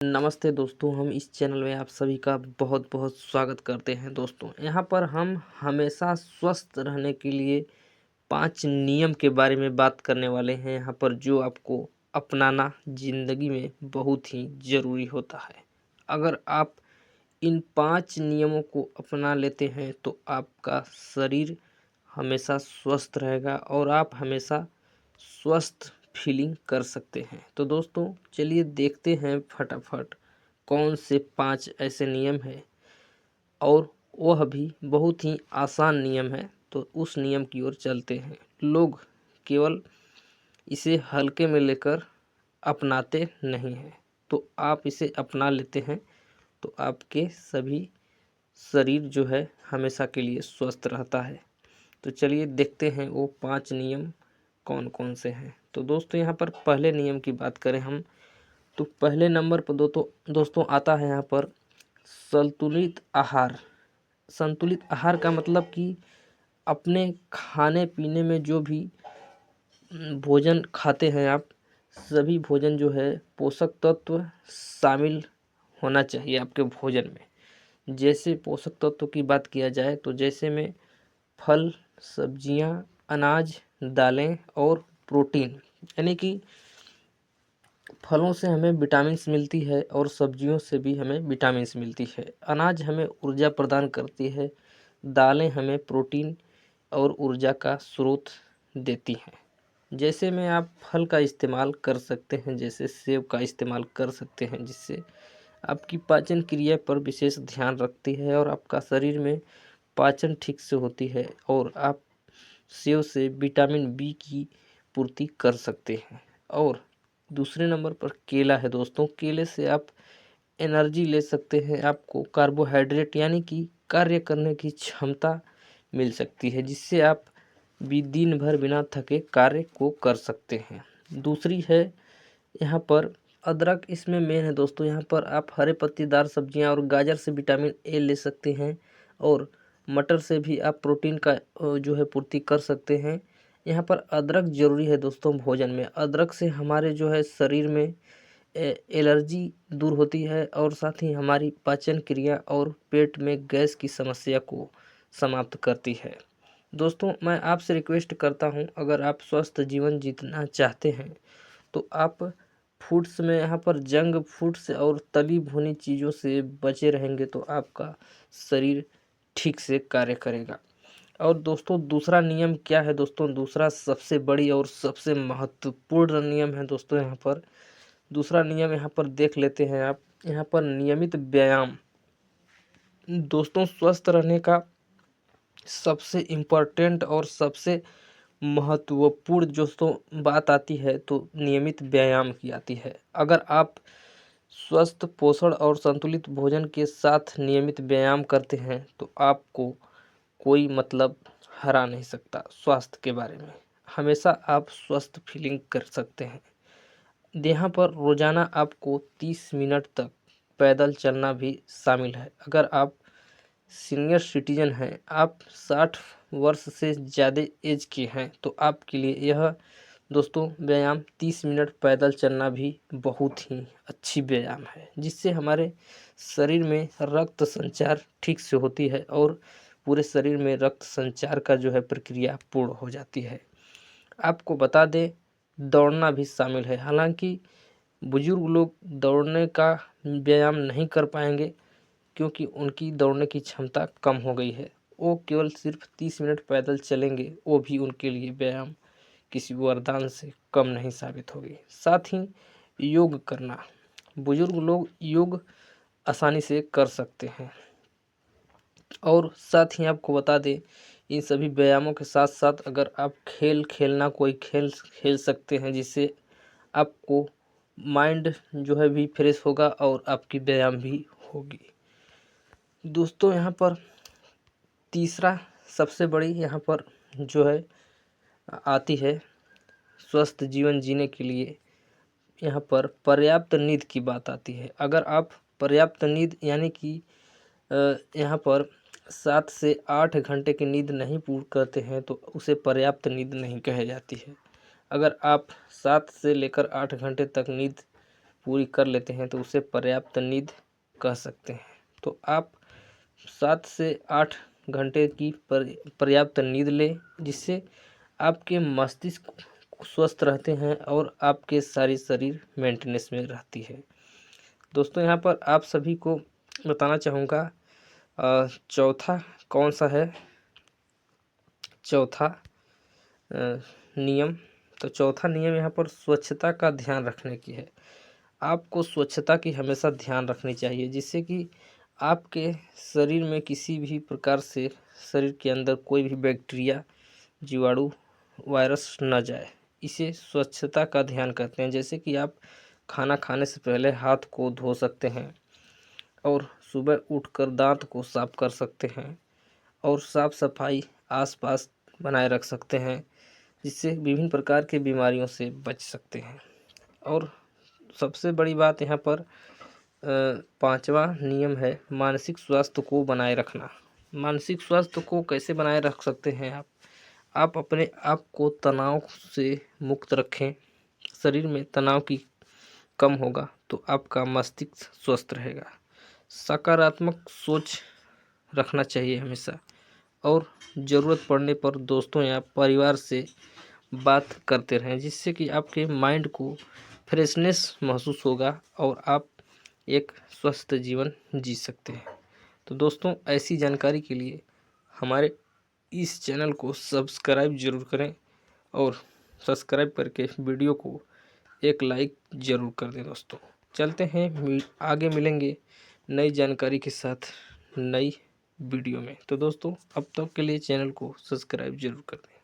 नमस्ते दोस्तों, हम इस चैनल में आप सभी का बहुत बहुत स्वागत करते हैं। दोस्तों, यहाँ पर हम हमेशा स्वस्थ रहने के लिए 5 नियम के बारे में बात करने वाले हैं। यहाँ पर जो आपको अपनाना ज़िंदगी में बहुत ही ज़रूरी होता है। अगर आप इन 5 नियमों को अपना लेते हैं तो आपका शरीर हमेशा स्वस्थ रहेगा और आप हमेशा स्वस्थ फीलिंग कर सकते हैं। तो दोस्तों, चलिए देखते हैं फटाफट कौन से 5 ऐसे नियम हैं और वह भी बहुत ही आसान नियम है। तो उस नियम की ओर चलते हैं। लोग केवल इसे हल्के में लेकर अपनाते नहीं हैं, तो आप इसे अपना लेते हैं तो आपके सभी शरीर जो है हमेशा के लिए स्वस्थ रहता है। तो चलिए देखते हैं वो 5 नियम कौन कौन से हैं। तो दोस्तों, यहाँ पर पहले नियम की बात करें हम, तो पहले नंबर पर दोस्तों आता है यहाँ पर संतुलित आहार। संतुलित आहार का मतलब कि अपने खाने पीने में जो भी भोजन खाते हैं आप, सभी भोजन जो है पोषक तत्व शामिल होना चाहिए आपके भोजन में। जैसे पोषक तत्व की बात किया जाए तो जैसे में फल, सब्जियां, अनाज, दालें और प्रोटीन, यानी कि फलों से हमें विटामिन्स मिलती है और सब्जियों से भी हमें विटामिन्स मिलती है। अनाज हमें ऊर्जा प्रदान करती है, दालें हमें प्रोटीन और ऊर्जा का स्रोत देती हैं। जैसे में आप फल का इस्तेमाल कर सकते हैं, जैसे सेब का इस्तेमाल कर सकते हैं, जिससे आपकी पाचन क्रिया पर विशेष ध्यान रखती है और आपका शरीर में पाचन ठीक से होती है और आप सेब से विटामिन बी की पूर्ति कर सकते हैं। और दूसरे नंबर पर केला है दोस्तों। केले से आप एनर्जी ले सकते हैं, आपको कार्बोहाइड्रेट यानी कि कार्य करने की क्षमता मिल सकती है, जिससे आप भी दिन भर बिना थके कार्य को कर सकते हैं। दूसरी है यहाँ पर अदरक, इसमें मेन है दोस्तों। यहाँ पर आप हरे पत्तीदार सब्जियाँ और गाजर से विटामिन ए ले सकते हैं और मटर से भी आप प्रोटीन का जो है पूर्ति कर सकते हैं। यहाँ पर अदरक ज़रूरी है दोस्तों भोजन में। अदरक से हमारे जो है शरीर में एलर्जी दूर होती है और साथ ही हमारी पाचन क्रिया और पेट में गैस की समस्या को समाप्त करती है। दोस्तों, मैं आपसे रिक्वेस्ट करता हूँ, अगर आप स्वस्थ जीवन जीना चाहते हैं तो आप फूड्स में यहाँ पर जंक फूड्स और तली भुनी चीज़ों से बचे रहेंगे तो आपका शरीर ठीक से कार्य करेगा। और दोस्तों, दूसरा नियम क्या है दोस्तों? दूसरा सबसे बड़ी और सबसे महत्वपूर्ण नियम है दोस्तों। यहाँ पर दूसरा नियम यहाँ पर देख लेते हैं आप। यहाँ पर नियमित व्यायाम। दोस्तों, स्वस्थ रहने का सबसे इम्पोर्टेंट और सबसे महत्वपूर्ण दोस्तों बात आती है तो नियमित व्यायाम की आती है। अगर आप स्वस्थ पोषण और संतुलित भोजन के साथ नियमित व्यायाम करते हैं तो आपको कोई मतलब हरा नहीं सकता। स्वास्थ्य के बारे में हमेशा आप स्वस्थ फीलिंग कर सकते हैं। यहाँ पर रोजाना आपको 30 मिनट तक पैदल चलना भी शामिल है। अगर आप सीनियर सिटीजन हैं, आप 60 वर्ष से ज़्यादा एज के हैं, तो आपके लिए यह दोस्तों व्यायाम 30 मिनट पैदल चलना भी बहुत ही अच्छी व्यायाम है, जिससे हमारे शरीर में रक्त संचार ठीक से होती है और पूरे शरीर में रक्त संचार का जो है प्रक्रिया पूर्ण हो जाती है। आपको बता दें, दौड़ना भी शामिल है। हालांकि बुजुर्ग लोग दौड़ने का व्यायाम नहीं कर पाएंगे क्योंकि उनकी दौड़ने की क्षमता कम हो गई है। वो केवल सिर्फ 30 मिनट पैदल चलेंगे, वो भी उनके लिए व्यायाम किसी वरदान से कम नहीं साबित होगी। साथ ही योग करना, बुजुर्ग लोग योग आसानी से कर सकते हैं। और साथ ही आपको बता दें, इन सभी व्यायामों के साथ साथ अगर आप खेलना कोई खेल खेल सकते हैं, जिससे आपको माइंड जो है भी फ्रेश होगा और आपकी व्यायाम भी होगी। दोस्तों, यहाँ पर तीसरा सबसे बड़ी यहाँ पर जो है आती है स्वस्थ जीवन जीने के लिए, यहाँ पर पर्याप्त नींद की बात आती है। अगर आप पर्याप्त नींद यानी कि यहाँ पर 7 से 8 घंटे की नींद नहीं पूर्ण करते हैं तो उसे पर्याप्त नींद नहीं कही जाती है। अगर आप 7 से लेकर 8 घंटे तक नींद पूरी कर लेते हैं तो उसे पर्याप्त नींद कह सकते हैं। तो आप 7 से 8 घंटे की पर्याप्त नींद लें, जिससे आपके मस्तिष्क स्वस्थ रहते हैं और आपके सारी शरीर मेंटेनेंस में रहती है। दोस्तों यहाँ पर आप सभी को बताना चाहूँगा चौथा कौन सा है, चौथा नियम। तो चौथा नियम यहाँ पर स्वच्छता का ध्यान रखने की है। आपको स्वच्छता की हमेशा ध्यान रखनी चाहिए, जिससे कि आपके शरीर में किसी भी प्रकार से शरीर के अंदर कोई भी बैक्टीरिया, जीवाणु, वायरस न जाए। इसे स्वच्छता का ध्यान करते हैं, जैसे कि आप खाना खाने से पहले हाथ को धो सकते हैं और सुबह उठकर दांत को साफ कर सकते हैं और साफ सफाई आसपास बनाए रख सकते हैं, जिससे विभिन्न प्रकार की बीमारियों से बच सकते हैं। और सबसे बड़ी बात यहाँ पर पांचवा नियम है मानसिक स्वास्थ्य को बनाए रखना। मानसिक स्वास्थ्य को कैसे बनाए रख सकते हैं आप अपने आप को तनाव से मुक्त रखें। शरीर में तनाव की कम होगा तो आपका मस्तिष्क स्वस्थ रहेगा। सकारात्मक सोच रखना चाहिए हमेशा, और ज़रूरत पड़ने पर दोस्तों या परिवार से बात करते रहें, जिससे कि आपके माइंड को फ्रेशनेस महसूस होगा और आप एक स्वस्थ जीवन जी सकते हैं। तो दोस्तों ऐसी जानकारी के लिए हमारे इस चैनल को सब्सक्राइब ज़रूर करें और सब्सक्राइब करके वीडियो को एक लाइक ज़रूर कर दें। दोस्तों चलते हैं, आगे मिलेंगे नई जानकारी के साथ नई वीडियो में। तो दोस्तों अब तक के लिए चैनल को सब्सक्राइब ज़रूर कर दें।